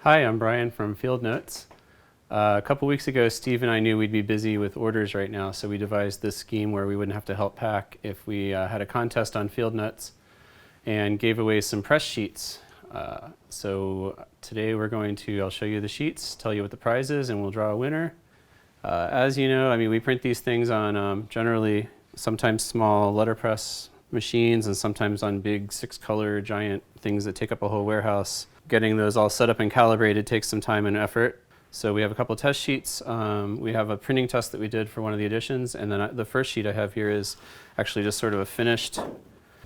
Hi, I'm Bryan from Field Notes. A couple weeks ago, Steve and I knew we'd be busy with orders right now, so we devised this scheme where we wouldn't have to help pack if we had a contest on Field Notes and gave away some press sheets. So today I'll show you the sheets, tell you what the prize is, and we'll draw a winner. As you know, we print these things on generally sometimes small letterpress machines and sometimes on big 6-color giant things that take up a whole warehouse. Getting those all set up and calibrated takes some time and effort. So we have a couple test sheets. We have a printing test that we did for one of the editions, and then the first sheet I have here is actually just sort of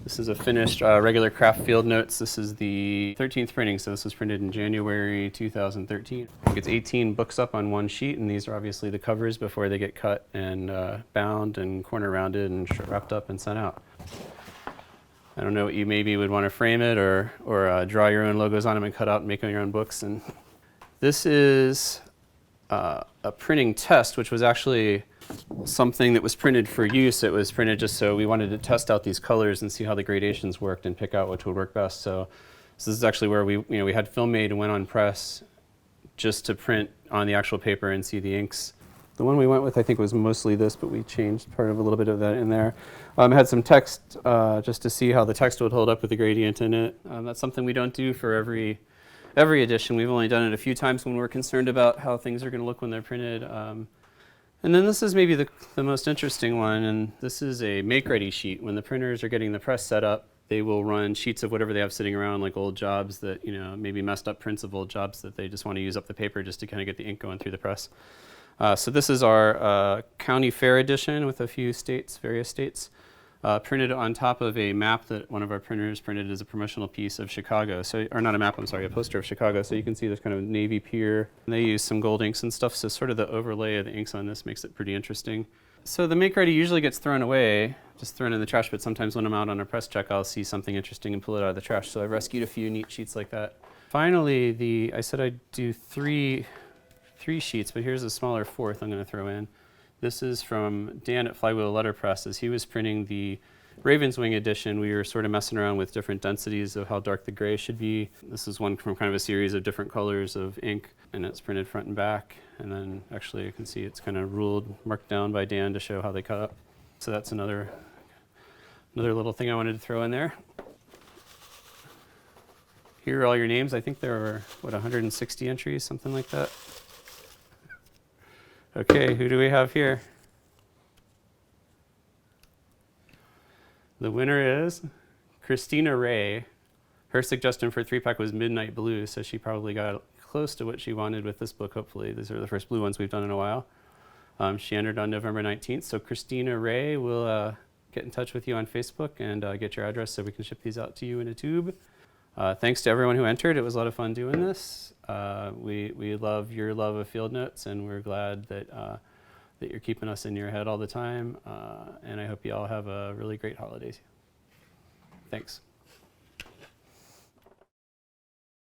this is a finished regular craft Field Notes. This is the 13th printing, so this was printed in January 2013. I think it's 18 books up on one sheet, and these are obviously the covers before they get cut and bound and corner rounded and wrapped up and sent out. I don't know what you maybe would want to frame it or draw your own logos on them and cut out and make your own books. And this is a printing test, which was actually something that was printed for use. It was printed just so we wanted to test out these colors and see how the gradations worked and pick out which would work best. So this is actually where we had film made and went on press just to print on the actual paper and see the inks. The one we went with, I think, was mostly this, but we changed part of a little bit of that in there. It had some text just to see how the text would hold up with the gradient in it. That's something we don't do for every edition. We've only done it a few times when we're concerned about how things are going to look when they're printed. And then this is maybe the most interesting one, and this is a make-ready sheet. When the printers are getting the press set up, they will run sheets of whatever they have sitting around, like old jobs that, maybe messed up prints of old jobs that they just want to use up the paper just to kind of get the ink going through the press. So this is our county fair edition with a few various states, printed on top of a map that one of our printers printed as a promotional piece of Chicago. Or not a map, I'm sorry, a poster of Chicago. So you can see there's kind of a Navy pier. And they use some gold inks and stuff, so sort of the overlay of the inks on this makes it pretty interesting. So the make-ready usually gets thrown away, just thrown in the trash, but sometimes when I'm out on a press check, I'll see something interesting and pull it out of the trash. So I've rescued a few neat sheets like that. Finally, I said I'd do three sheets, but here's a smaller fourth I'm going to throw in. This is from Dan at Flywheel Letterpress. As he was printing the Raven's Wing edition, we were sort of messing around with different densities of how dark the gray should be. This is one from kind of a series of different colors of ink, and it's printed front and back. And then actually you can see it's kind of marked down by Dan to show how they cut up. So that's another little thing I wanted to throw in there. Here are all your names. I think there were, 160 entries, something like that. Okay, who do we have here? The winner is Christina Ray. Her suggestion for 3-pack was Midnight Blue, so she probably got close to what she wanted with this book, hopefully. These are the first blue ones we've done in a while. She entered on November 19th, so Christina Ray will get in touch with you on Facebook and get your address so we can ship these out to you in a tube. Thanks to everyone who entered. It was a lot of fun doing this. We love your love of Field Notes, and we're glad that you're keeping us in your head all the time. And I hope you all have a really great holiday. Thanks.